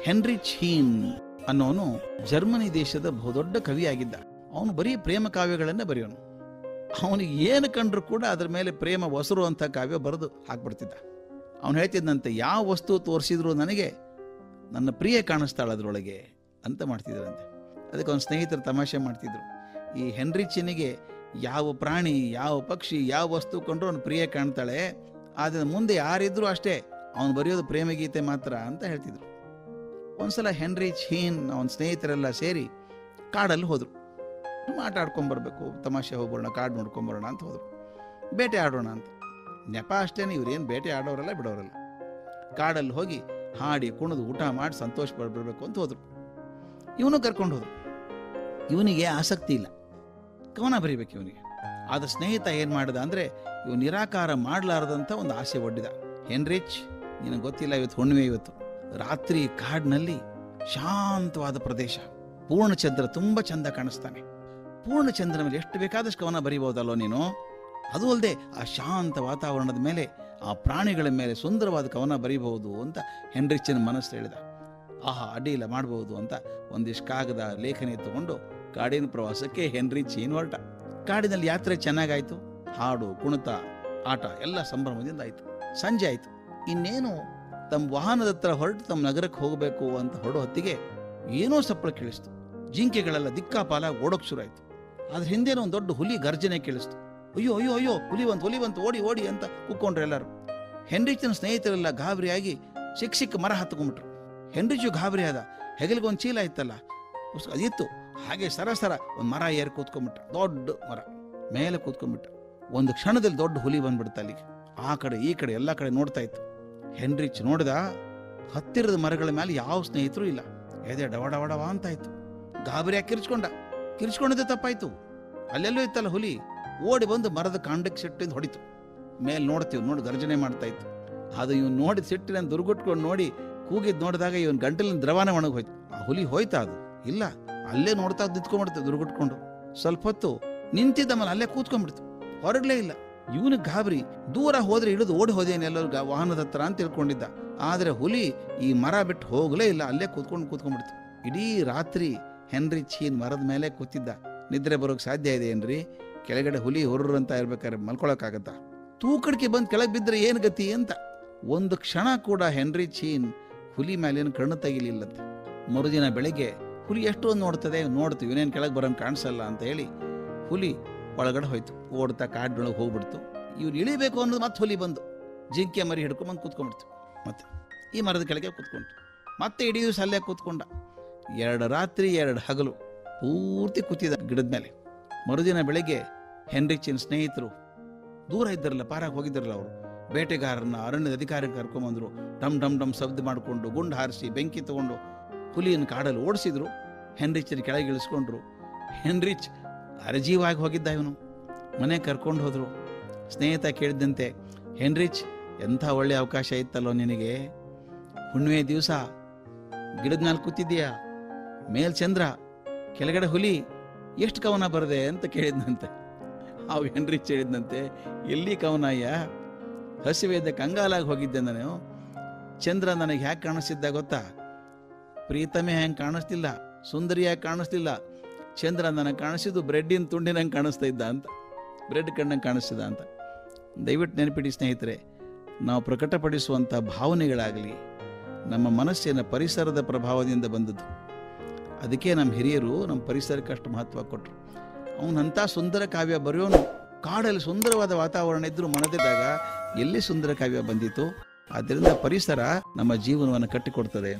Heinrich ಹೀನ್ ಅನ್ನೋನು Germany ದೇಶದ ಬಹುದೊಡ್ಡ ಕವಿಯಾಗಿದ್ದ. ಅವನು ಬರೀ ಪ್ರೇಮ ಕಾವ್ಯಗಳನ್ನೇ ಬರೆಯೋನು. ಅವನಿಗೆ ಏನು ಕಂಡ್ರು ಕೂಡ ಅದ್ರ ಮೇಲೆ ಪ್ರೇಮ ಹೊಸರು ಅಂತ ಕಾವ್ಯ ಬರೆದು ಹಾಕ್ಬಿಡ್ತಿದ್ದ. ಅವನು ಹೇಳ್ತಿದ್ದಂತೆ, ಯಾವ ವಸ್ತು ತೋರಿಸಿದ್ರು ನನಗೆ ನನ್ನ ಪ್ರಿಯ ಕಾಣಿಸ್ತಾಳೆ ಅದರೊಳಗೆ ಅಂತ ಮಾಡ್ತಿದ್ರಂತೆ. ಅದಕ್ಕೆ ಅವನ ಸ್ನೇಹಿತರು ತಮಾಷೆ ಮಾಡ್ತಿದ್ರು, ಈ ಹೆನ್ರಿಚನಿಗೆ ಯಾವ ಪ್ರಾಣಿ, ಯಾವ ಪಕ್ಷಿ, ಯಾವ ವಸ್ತು ಕಂಡ್ರು ಅವನು ಪ್ರಿಯ ಕಾಣ್ತಾಳೆ, ಆದರೆ ಮುಂದೆ ಯಾರಿದ್ರು ಅಷ್ಟೇ ಅವನು ಬರೆಯೋದು ಪ್ರೇಮ ಗೀತೆ ಮಾತ್ರ ಅಂತ ಹೇಳ್ತಿದ್ರು. ಒಂದ್ಸಲ ಹೆನ್ರಿಚ್ ಹೀನ್ ಅವನ ಸ್ನೇಹಿತರೆಲ್ಲ ಸೇರಿ ಕಾಡಲ್ಲಿ ಹೋದರು. ಆಟ ಆಡ್ಕೊಂಬರ್ಬೇಕು, ತಮಾಷೆ ಹೋಗ್ಬರೋಣ, ಕಾಡು ನೋಡ್ಕೊಂಬರೋಣ ಅಂತ ಹೋದರು. ಬೇಟೆ ಆಡೋಣ ಅಂತ. ನೆಪ ಅಷ್ಟೇನೆ, ಇವ್ರೇನು ಬೇಟೆ ಆಡೋರಲ್ಲ ಬಿಡೋರಲ್ಲ. ಕಾಡಲ್ಲಿ ಹೋಗಿ ಹಾಡಿ ಕುಣಿದು ಊಟ ಮಾಡಿ ಸಂತೋಷ ಪಡ್ಬರ್ಬೇಕು ಅಂತ ಹೋದರು. ಇವನು ಕರ್ಕೊಂಡು ಹೋದ್ರು. ಇವನಿಗೆ ಆಸಕ್ತಿ ಇಲ್ಲ, ಕವನ ಬರೀಬೇಕು ಇವನಿಗೆ. ಆದ ಸ್ನೇಹಿತ ಏನು ಮಾಡಿದ ಅಂದರೆ, ಇವು ನಿರಾಕಾರ ಮಾಡಲಾರದಂಥ ಒಂದು ಆಸೆ ಒಡ್ಡಿದ. ಹೆನ್ರಿಚ್, ನಿನಗೆ ಗೊತ್ತಿಲ್ಲ, ಇವತ್ತು ಹುಣ್ಣಿಮೆ, ಇವತ್ತು ರಾತ್ರಿ ಕಾಡಿನಲ್ಲಿ ಶಾಂತವಾದ ಪ್ರದೇಶ, ಪೂರ್ಣಚಂದ್ರ ತುಂಬ ಚಂದ ಕಾಣಿಸ್ತಾನೆ. ಪೂರ್ಣಚಂದ್ರ ಮೇಲೆ ಎಷ್ಟು ಬೇಕಾದಷ್ಟು ಕವನ ಬರೀಬಹುದಲ್ಲೋ ನೀನು. ಅದು ಅಲ್ಲದೆ ಆ ಶಾಂತ ವಾತಾವರಣದ ಮೇಲೆ, ಆ ಪ್ರಾಣಿಗಳ ಮೇಲೆ ಸುಂದರವಾದ ಕವನ ಬರೀಬಹುದು ಅಂತ ಹೆನ್ರಿಚನ ಮನಸ್ಸು ಹೇಳಿದ. ಆಹಾ, ಅಡ್ಡಿಯಿಲ್ಲ, ಮಾಡಬಹುದು ಅಂತ ಒಂದಿಷ್ಟು ಕಾಗದ ಲೇಖನಿ ತಗೊಂಡು ಕಾಡಿನ ಪ್ರವಾಸಕ್ಕೆ ಹೆನ್ರಿಚ್ ಹೀನ್ ಹೊರಟ. ಕಾಡಿನಲ್ಲಿ ಯಾತ್ರೆ ಚೆನ್ನಾಗಾಯ್ತು. ಹಾಡು, ಕುಣಿತ, ಆಟ ಎಲ್ಲ ಸಂಭ್ರಮದಿಂದ ಆಯಿತು. ಸಂಜೆ ಆಯಿತು. ಇನ್ನೇನು ತಮ್ಮ ವಾಹನದ ಹತ್ರ ಹೊರಟು ತಮ್ಮ ನಗರಕ್ಕೆ ಹೋಗಬೇಕು ಅಂತ ಹೊರಡೋ ಹೊತ್ತಿಗೆ ಏನೋ ಸಪ್ಪಳ ಕೇಳಿಸ್ತು. ಜಿಂಕೆಗಳೆಲ್ಲ ದಿಕ್ಕಾಪಾಲಾಗಿ ಓಡೋಕ್ ಶುರು ಆಯಿತು. ಅದ್ರ ಹಿಂದೇನೋ ಒಂದು ದೊಡ್ಡ ಹುಲಿ ಗರ್ಜನೆ ಕೇಳಿಸ್ತು. ಅಯ್ಯೋ ಅಯ್ಯೋ ಅಯ್ಯೋ, ಹುಲಿ ಬಂತು, ಓಡಿ ಓಡಿ ಅಂತ ಕೂತ್ಕೊಂಡ್ರು ಎಲ್ಲರೂ. ಹೆನ್ರಿಚನ ಸ್ನೇಹಿತರೆಲ್ಲ ಗಾಬರಿಯಾಗಿ ಸಿಕ್ಕ ಮರ ಹತ್ಕೊಂಡ್ಬಿಟ್ರು. ಹೆನ್ರಿಚು ಗಾಬರಿ ಆದ. ಹೆಗಲಿಗೊಂದು ಚೀಲ ಇತ್ತಲ್ಲ, ಅದಿತ್ತು, ಹಾಗೆ ಸರಸರ ಒಂದು ಮರ ಏರಿ ಕೂತ್ಕೊಂಡ್ಬಿಟ್ಟ. ದೊಡ್ಡ ಮರ ಮೇಲೆ ಕೂತ್ಕೊಂಡ್ಬಿಟ್ಟ. ಒಂದು ಕ್ಷಣದಲ್ಲಿ ದೊಡ್ಡ ಹುಲಿ ಬಂದ್ಬಿಡ್ತ ಅಲ್ಲಿಗೆ. ಆ ಕಡೆ ಈ ಕಡೆ ಎಲ್ಲ ಕಡೆ ನೋಡ್ತಾ ಇತ್ತು. ಹೆನ್ರಿಚ್ ನೋಡಿದ, ಹತ್ತಿರದ ಮರಗಳ ಮೇಲೆ ಯಾವ ಸ್ನೇಹಿತರು ಇಲ್ಲ. ಎದೆ ಡವಡವಡವ ಅಂತ ಇತ್ತು. ಗಾಬರಿಯಾಗಿ ಕಿರ್ಚ್ಕೊಂಡಿದ್ದೆ ತಪ್ಪಾಯ್ತು. ಅಲ್ಲೆಲ್ಲೂ ಇತ್ತಲ್ಲ ಹುಲಿ. ಓಡಿ ಬಂದು ಮರದ ಕಾಂಡಕ್ಕೆ ಸಿಟ್ಟಿಂದ ಹೊಡಿತು. ಮೇಲೆ ನೋಡಿ ಗರ್ಜನೆ ಮಾಡ್ತಾ ಇತ್ತು. ಅದು ಇವನು ನೋಡಿದ ಸಿಟ್ಟಿನ ದುರ್ಗುಟ್ಕೊಂಡು ನೋಡಿ ಕೂಗಿದ್ ನೋಡಿದಾಗ ಇವನ್ ಗಂಟಲಿನ ದ್ರವಾನ ಒಣಗಿ ಹೋಯ್ತು. ಆ ಹುಲಿ ಹೋಯ್ತಾ? ಅದು ಇಲ್ಲ, ಅಲ್ಲೇ ನೋಡ್ತಾ ನಿಂತ್ಕೊಂಡ್ಬಿಡ್ತು ದುರ್ಗುಟ್ಕೊಂಡು. ಸ್ವಲ್ಪ ಹೊತ್ತು ನಿಂತಿದ್ದ ಮೇಲೆ ಅಲ್ಲೇ ಕೂತ್ಕೊಂಡ್ಬಿಡ್ತು, ಹೊರಗ್ಲೇ ಇಲ್ಲ. ಇವನು ಗಾಬರಿ, ದೂರ ಹೋದ್ರೆ ಇಳಿದು ಓಡಿ ಹೋದೇನೆ ಎಲ್ಲರೂ ವಾಹನದ ಹತ್ರ ಅಂತ ತಿಳ್ಕೊಂಡಿದ್ದ. ಆದ್ರೆ ಹುಲಿ ಈ ಮರ ಬಿಟ್ಟು ಹೋಗಲೇ ಇಲ್ಲ, ಅಲ್ಲೇ ಕೂತ್ಕೊಂಡ್ಬಿಡ್ತು. ಇಡೀ ರಾತ್ರಿ ಹೆನ್ರಿಚ್ ಹೀನ್ ಮರದ ಮೇಲೆ ಕೂತಿದ್ದ. ನಿದ್ರೆ ಬರೋಕ್ ಸಾಧ್ಯ ಇದೆ ಏನ್ರಿ? ಕೆಳಗಡೆ ಹುಲಿ ಹೊರ್ರ ಅಂತ ಇರ್ಬೇಕಾದ್ರೆ ಮಲ್ಕೊಳಕ್ಕಾಗತ್ತಾ? ತೂಕಡಿಕೆ ಬಂದು ಕೆಳಗೆ ಬಿದ್ದರೆ ಏನು ಗತಿ ಅಂತ. ಒಂದು ಕ್ಷಣ ಕೂಡ ಹೆನ್ರಿಚ್ ಹೀನ್ ಹುಲಿ ಮೇಲೇನು ಕಣ್ಣು ತೆಗಿಲಿಲ್ಲಂತೆ. ಮರುದಿನ ಬೆಳಿಗ್ಗೆ ಹುಲಿ ಎಷ್ಟೊಂದು ನೋಡ್ತು, ಇವನೇನು ಕೆಳಗೆ ಬರೋನ್ ಕಾಣಿಸಲ್ಲ ಅಂತ ಹೇಳಿ ಹುಲಿ ಒಳಗಡೆ ಹೋಯ್ತು. ಓಡ್ತಾ ಕಾಡಿನೊಳಗೆ ಹೋಗ್ಬಿಡ್ತು. ಇವ್ರು ಇಳಿಬೇಕು ಅನ್ನೋದು ಮತ್ತೆ ಹುಲಿ ಬಂದು ಜಿಂಕೆ ಮರಿ ಹಿಡ್ಕೊಂಬಂದು ಕೂತ್ಕೊಂಡ್ಬಿಡ್ತು. ಮತ್ತೆ ಈ ಮರದ ಕೆಳಗೆ ಕೂತ್ಕೊಂಡ್ರು. ಮತ್ತೆ ಇಡೀ ದಿವಸ ಅಲ್ಲೇ ಕೂತ್ಕೊಂಡ. 2 ರಾತ್ರಿ 2 ಹಗಲು ಪೂರ್ತಿ ಕೂತಿದ್ದ ಗಿಡದ ಮೇಲೆ. ಮರುದಿನ ಬೆಳಗ್ಗೆ ಹೆನ್ರಿಚಿನ ಸ್ನೇಹಿತರು ದೂರ ಇದ್ದರಲ್ಲ, ಪಾರಾಗಿ ಹೋಗಿದ್ದಾರಲ್ಲ, ಅವರು ಬೇಟೆಗಾರರನ್ನ ಅರಣ್ಯದ ಅಧಿಕಾರಿಗೆ ಕರ್ಕೊಂಬಂದ್ರು. ಡಮ್ ಡಮ್ ಡಮ್ ಶಬ್ದ ಮಾಡಿಕೊಂಡು ಗುಂಡು ಹಾರಿಸಿ ಬೆಂಕಿ ತಗೊಂಡು ಹುಲಿಯನ್ನು ಕಾಡಲ್ಲಿ ಓಡಿಸಿದ್ರು. ಹೆನ್ರಿಚನ ಕೆಳಗೆ ಇಳಿಸ್ಕೊಂಡ್ರು. ಹೆನ್ರಿಚ್ ಅರಜೀವಾಗಿ ಹೋಗಿದ್ದ. ಇವನು ಮನೆ ಕರ್ಕೊಂಡು ಹೋದ್ರು. ಸ್ನೇಹಿತ ಕೇಳಿದಂತೆ, ಹೆನ್ರಿಚ್, ಎಂಥ ಒಳ್ಳೆ ಅವಕಾಶ ಇತ್ತಲ್ಲೋ ನಿನಗೆ. ಹುಣ್ಣಿಮೆ ದಿವಸ ಗಿಡದ ಮೇಲೆ ಕೂತಿದ್ದೀಯಾ, ಮೇಲ್ ಚಂದ್ರ, ಕೆಳಗಡೆ ಹುಲಿ, ಎಷ್ಟು ಕವನ ಬರದೆ ಅಂತ ಕೇಳಿದ್ನಂತೆ. ಅವು ಹೆನ್ರಿಚ್ ಹೇಳಿದ್ನಂತೆ, ಎಲ್ಲಿ ಕವನ ಅಯ್ಯ, ಹಸಿವೆದ್ದ ಕಂಗಾಲಾಗಿ ಹೋಗಿದ್ದೆ ನಾನು. ಚಂದ್ರ ನನಗೆ ಹ್ಯಾಕೆ ಕಾಣಿಸ್ತಿದ್ದ ಗೊತ್ತಾ? ಪ್ರೀತಮೆ ಹೆಂಗೆ ಕಾಣಿಸ್ತಿಲ್ಲ, ಸುಂದರಿಯಾಗಿ ಕಾಣಿಸ್ತಿಲ್ಲ. ಚಂದ್ರ ನನಗೆ ಕಾಣಿಸಿದ್ದು ಬ್ರೆಡ್ಡಿನ ತುಂಡಿನಂಗೆ ಕಾಣಿಸ್ತಾ ಇದ್ದ ಅಂತ, ಬ್ರೆಡ್ ಕಣ್ಣಂಗೆ ಕಾಣಿಸ್ತಿದ್ದ ಅಂತ. ದಯವಿಟ್ಟು ನೆನಪಿಡಿ ಸ್ನೇಹಿತರೆ, ನಾವು ಪ್ರಕಟಪಡಿಸುವಂಥ ಭಾವನೆಗಳಾಗಲಿ ನಮ್ಮ ಮನಸ್ಸಿನ ಪರಿಸರದ ಪ್ರಭಾವದಿಂದ ಬಂದದ್ದು. ಅದಕ್ಕೆ ನಮ್ಮ ಹಿರಿಯರು ನಮ್ಮ ಪರಿಸರಕ್ಕೆ ಅಷ್ಟು ಮಹತ್ವ ಕೊಟ್ಟರು. ಅವನಂಥ ಸುಂದರ ಕಾವ್ಯ ಬರೆಯೋನು ಕಾಡಲ್ಲಿ ಸುಂದರವಾದ ವಾತಾವರಣ ಇದ್ದರೂ ಮನದಿದ್ದಾಗ ಎಲ್ಲಿ ಸುಂದರ ಕಾವ್ಯ ಬಂದಿತ್ತು. ಆದ್ದರಿಂದ ಪರಿಸರ ನಮ್ಮ ಜೀವನವನ್ನು ಕಟ್ಟಿಕೊಡ್ತದೆ.